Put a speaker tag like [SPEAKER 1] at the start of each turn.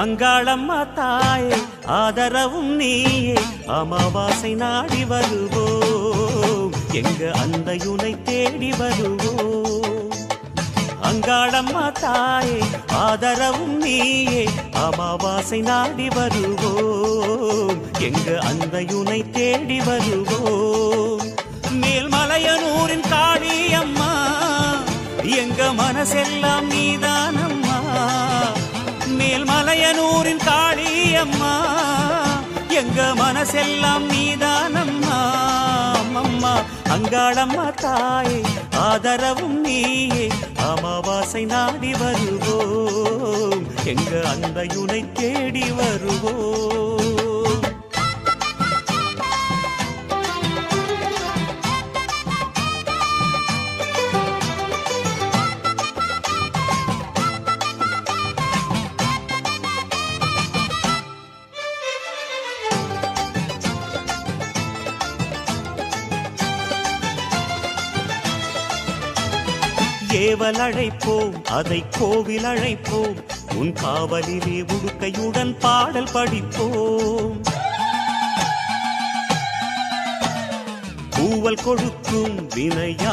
[SPEAKER 1] அங்காளம்மா தாயே ஆதரவும் நீயே, அமாவாசை நாடி வருவோம், எங்க அன்னையுனை தேடி வருவோம். அங்காளம்மா தாயே ஆதரவும் நீயே, அமாவாசை நாடி வருவோம், எங்க அன்னையுனை தேடி வருவோம். மேல்மலையனூரின் காளியம்மா எங்க மனசெல்லாம் நீதானம்மா. மேல்மலையனூரின் காளியம்மா எங்க மனசெல்லாம் நீதானம்மா. அம்மம்மா அங்காளம்மா தாயே ஆதரவும் நீயே, அமாவாசை நாடி வருவோம், எங்க அன்னையுனை தேடி வருவோம். ஏவல் அழைப்போம், அதை கோவில் அழைப்போம், உன் காவலிலே உடுக்கையுடன் பாடல் படிப்போம். பூவல் கொடுக்கும் வினையா